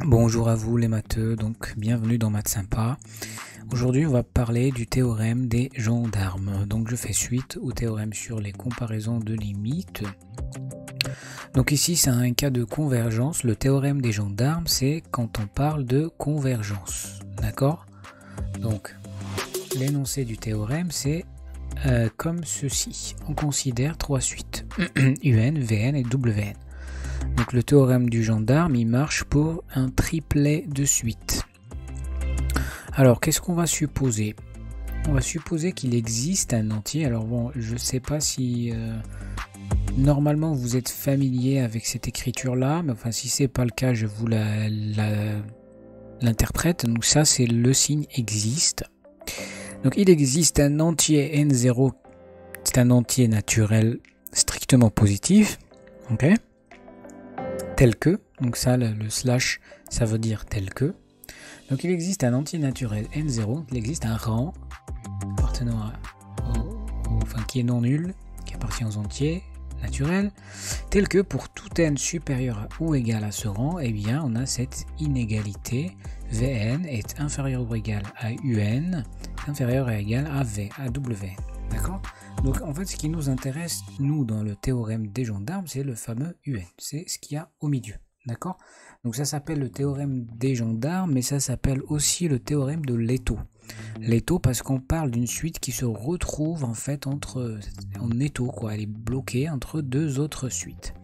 Bonjour à vous les matheux, donc bienvenue dans Maths Sympa. Aujourd'hui on va parler du théorème des gendarmes. Donc je fais suite au théorème sur les comparaisons de limites. Donc ici c'est un cas de convergence. Le théorème des gendarmes c'est quand on parle de convergence. D'accord? Donc l'énoncé du théorème c'est comme ceci. On considère trois suites UN, VN et WN. Donc le théorème du gendarme, il marche pour un triplet de suite. Alors qu'est-ce qu'on va supposer? On va supposer qu'il existe un entier. Alors bon, je ne sais pas si normalement vous êtes familier avec cette écriture-là, mais enfin si c'est pas le cas, je vous l'interprète. Donc ça c'est le signe existe. Donc il existe un entier n0, c'est un entier naturel strictement positif. Ok, tel que, donc ça le slash ça veut dire tel que. Donc il existe un entier naturel n0, il existe un rang appartenant enfin qui est non nul, qui appartient aux entiers naturels, tel que pour tout n supérieur à ou égal à ce rang, eh bien on a cette inégalité Vn est inférieur ou égal à Un, inférieur ou égal à V, à Wn. D'accord? Donc en fait ce qui nous intéresse, nous, dans le théorème des gendarmes, c'est le fameux UN, c'est ce qu'il y a au milieu. D'accord? Donc ça s'appelle le théorème des gendarmes, mais ça s'appelle aussi le théorème de l'étau. L'étau parce qu'on parle d'une suite qui se retrouve en fait en étau, quoi. Elle est bloquée entre deux autres suites.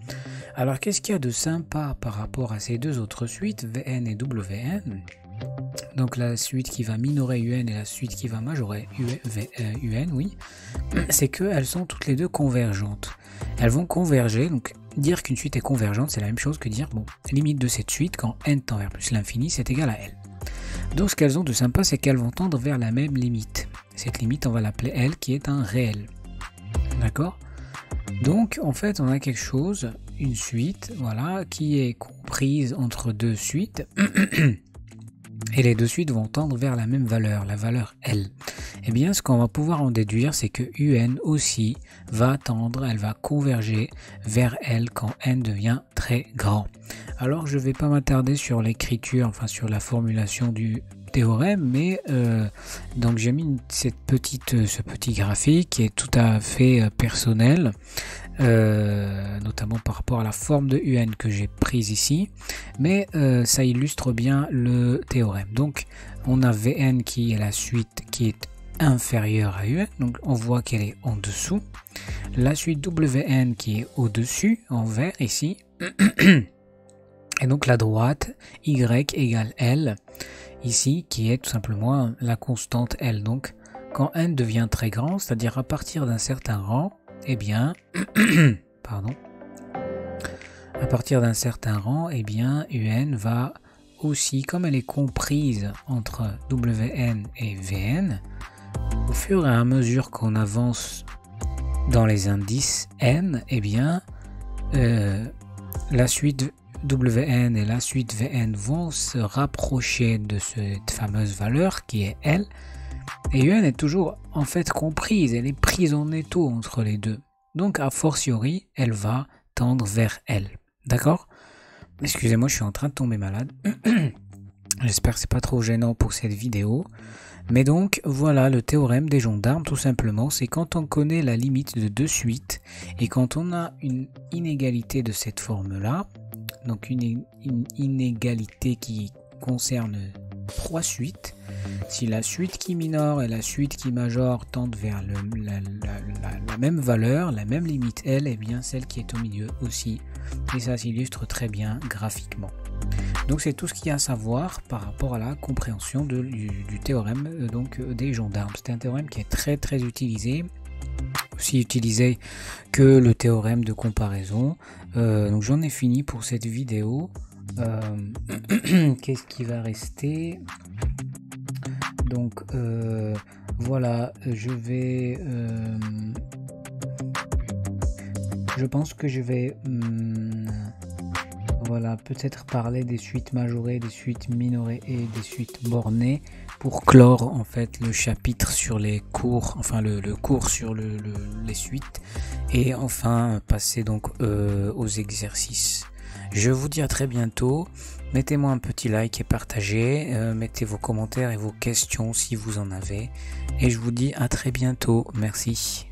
Alors qu'est-ce qu'il y a de sympa par rapport à ces deux autres suites, Vn et Wn? Donc la suite qui va minorer UN et la suite qui va majorer UN, oui, c'est qu'elles sont toutes les deux convergentes. Elles vont converger, donc dire qu'une suite est convergente, c'est la même chose que dire, bon, limite de cette suite, quand n tend vers plus l'infini, c'est égal à L. Donc ce qu'elles ont de sympa, c'est qu'elles vont tendre vers la même limite. Cette limite, on va l'appeler L, qui est un réel. D'accord? Donc en fait, on a quelque chose, une suite, voilà, qui est comprise entre deux suites. Et les deux suites vont tendre vers la même valeur, la valeur L. Eh bien, ce qu'on va pouvoir en déduire, c'est que UN aussi va tendre, elle va converger vers L quand N devient très grand. Alors, je ne vais pas m'attarder sur l'écriture, enfin sur la formulation du théorème, mais donc j'ai mis ce petit graphique qui est tout à fait personnel. Notamment par rapport à la forme de UN que j'ai prise ici, mais ça illustre bien le théorème. Donc on a Vn qui est la suite qui est inférieure à Un, donc on voit qu'elle est en dessous. La suite Wn qui est au-dessus, en vert ici, et donc la droite Y égale L, ici qui est tout simplement la constante L. Donc quand N devient très grand, c'est-à-dire à partir d'un certain rang, eh bien, pardon, à partir d'un certain rang, eh bien, UN va aussi, comme elle est comprise entre Wn et Vn, au fur et à mesure qu'on avance dans les indices n, eh bien, la suite Wn et la suite Vn vont se rapprocher de cette fameuse valeur qui est L. Et UN est toujours en fait comprise, elle est prise en étau entre les deux. Donc a fortiori, elle va tendre vers L. D'accord? Excusez-moi, je suis en train de tomber malade. J'espère que c'est pas trop gênant pour cette vidéo. Mais donc, voilà le théorème des gendarmes, tout simplement. C'est quand on connaît la limite de deux suites et quand on a une inégalité de cette forme-là, donc une inégalité qui concerne trois suites. Si la suite qui minore et la suite qui majore tendent vers la même valeur, la même limite L, et bien celle qui est au milieu aussi. Et ça s'illustre très bien graphiquement. Donc c'est tout ce qu'il y a à savoir par rapport à la compréhension du théorème des gendarmes. C'est un théorème qui est très très utilisé, aussi utilisé que le théorème de comparaison. Donc j'en ai fini pour cette vidéo. Qu'est-ce qui va rester? Donc voilà, je pense que je vais voilà, peut-être parler des suites majorées, des suites minorées et des suites bornées pour clore en fait le chapitre sur les cours, enfin le cours sur les suites, et enfin passer donc aux exercices. Je vous dis à très bientôt. Mettez-moi un petit like et partagez. Mettez vos commentaires et vos questions si vous en avez. Et je vous dis à très bientôt. Merci.